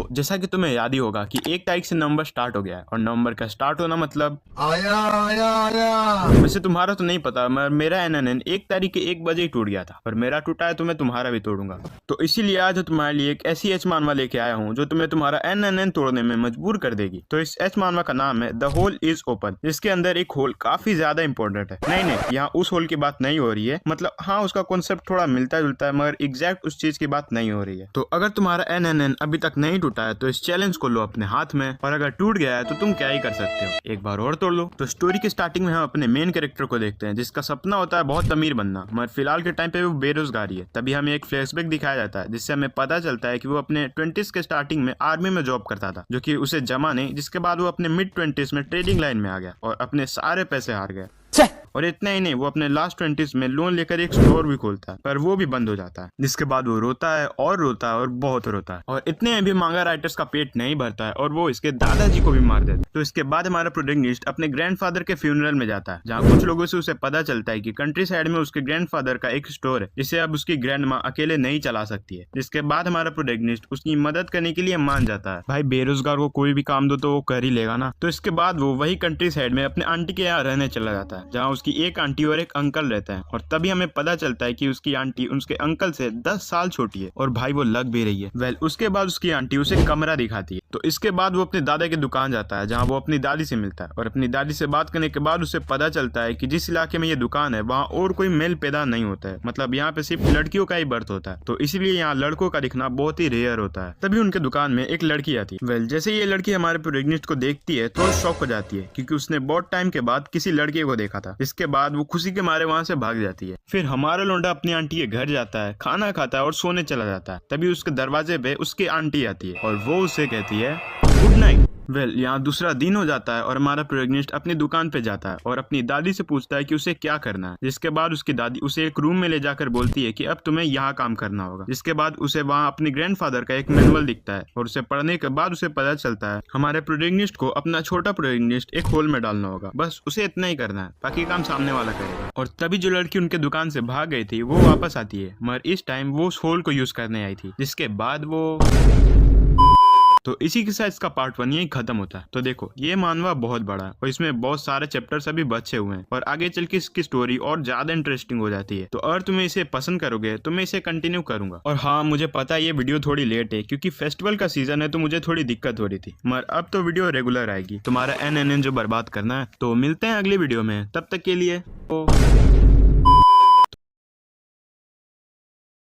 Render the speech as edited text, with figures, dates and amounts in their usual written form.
तो जैसा कि तुम्हें याद ही होगा कि 1 तारीख से नवंबर स्टार्ट हो गया है और नवंबर का स्टार्ट होना मतलब आया आया आया। वैसे तुम्हारा तो नहीं पता मगर मेरा एनएनएन 1 तारीख के 1 बजे ही टूट गया था और मेरा टूटा है तो मैं तुम्हारा भी तोड़ूंगा। तो इसीलिए आज तुम्हारे लिए एक ऐसी एच मानवा लेके आया हूँ जो तुम्हें तुम्हारा एनएनएन तोड़ने में मजबूर कर देगी। तो इस एच मानवा का नाम है द होल इज ओपन, जिसके अंदर एक होल काफी ज्यादा इंपॉर्टेंट है। नहीं, यहाँ उस होल की बात नहीं हो रही है, मतलब हाँ उसका कॉन्सेप्ट थोड़ा मिलता जुलता है मगर एग्जैक्ट उस चीज की बात नहीं हो रही है। तो अगर तुम्हारा एनएनएन अभी तक नहीं टूटा है तो इस चैलेंज को लो अपने हाथ में, और अगर टूट गया है तो तुम क्या ही कर सकते हो, एक बार और तोड़ लो। तो स्टोरी की स्टार्टिंग में हम अपने मेन कैरेक्टर को देखते हैं जिसका सपना होता है बहुत अमीर बनना, मगर फिलहाल के टाइम पे वो बेरोजगारी है। तभी हमें एक फ्लैशबैक दिखाया जाता है जिससे हमें पता चलता है कि वो अपने 20s के स्टार्टिंग में आर्मी में जॉब करता था जो कि उसे जमा नहीं, जिसके बाद वो अपने मिड 20s में ट्रेडिंग लाइन में आ गया और अपने सारे पैसे हार गया। और इतना ही नहीं, वो अपने लास्ट 20s में लोन लेकर एक स्टोर भी खोलता है पर वो भी बंद हो जाता है, जिसके बाद वो रोता है और बहुत रोता है। और इतने में भी मांगा राइटर्स का पेट नहीं भरता है और वो इसके दादाजी को भी मार देता है। तो इसके बाद हमारा प्रोटैगनिस्ट अपने ग्रैंडफादर के फ्यूनरल में जाता है जहाँ कुछ लोगों से उसे पता चलता है कि कंट्री साइड में उसके ग्रैंडफादर का एक स्टोर है जिसे अब उसकी ग्रैंड माँ अकेले नहीं चला सकती है। जिसके बाद हमारा प्रोटैगनिस्ट उसकी मदद करने के लिए मान जाता है। भाई बेरोजगार को कोई भी काम दो तो वो कर ही लेगा ना। तो इसके बाद वो वही कंट्री साइड में अपने आंटी के यहाँ रहने चला जाता है जहाँ उसकी एक आंटी और एक अंकल रहते हैं। और तभी हमें पता चलता है कि उसकी आंटी उसके अंकल से 10 साल छोटी है और भाई वो लग भी रही है। उसके बाद उसकी आंटी उसे कमरा दिखाती है। तो इसके बाद वो अपने दादा की दुकान जाता है जहाँ वो अपनी दादी से मिलता है और अपनी दादी से बात करने के बाद उसे पता चलता है कि जिस इलाके में ये दुकान है वहाँ और कोई मेल पैदा नहीं होता है, मतलब यहाँ पे सिर्फ लड़कियों का ही बर्थ होता है। तो इसीलिए यहाँ लड़कों का दिखना बहुत ही रेयर होता है। तभी उनके दुकान में एक लड़की आती है। जैसे ये लड़की हमारे प्रोटैगनिस्ट को देखती है तो शॉक हो जाती है क्योंकि उसने बहुत टाइम के बाद किसी लड़के को देखा था। इसके बाद वो खुशी के मारे वहाँ से भाग जाती है। फिर हमारा लौंडा अपनी आंटी के घर जाता है, खाना खाता है और सोने चला जाता है। तभी उसके दरवाजे पे उसकी आंटी आती है और वो उसे कहती है गुड नाइट। यहाँ दूसरा दिन हो जाता है और हमारा प्रोटैगनिस्ट अपनी दुकान पे जाता है और अपनी दादी से पूछता है कि उसे क्या करना है। जिसके बाद उसकी दादी उसे एक रूम में ले जाकर बोलती है कि अब तुम्हें यहाँ काम करना होगा। जिसके बाद उसे वहाँ अपने ग्रैंडफादर का एक मैनुअल दिखता है और उसे पढ़ने के बाद उसे पता चलता है हमारे प्रोटैगनिस्ट को अपना छोटा प्रोटैगनिस्ट एक होल में डालना होगा। बस उसे इतना ही करना है, बाकी काम सामने वाला करेगा। और तभी जो लड़की उनके दुकान से भाग गई थी वो वापस आती है, मगर इस टाइम वो उस होल को यूज करने आई थी। जिसके बाद वो तो इसी के साथ इसका पार्ट 1 यही खत्म होता है। तो देखो ये मानवा बहुत बड़ा है और इसमें बहुत सारे चैप्टर्स अभी बचे हुए हैं और आगे चल के इसकी स्टोरी और ज्यादा इंटरेस्टिंग हो जाती है। तो अगर तुम्हें इसे पसंद करोगे तो मैं इसे कंटिन्यू करूंगा। और हाँ मुझे पता है ये वीडियो थोड़ी लेट है क्योंकि फेस्टिवल का सीजन है तो मुझे थोड़ी दिक्कत हो रही थी, मगर अब तो वीडियो रेगुलर आएगी तुम्हारा एनएनएन जो बर्बाद करना है। तो मिलते हैं अगली वीडियो में, तब तक के लिए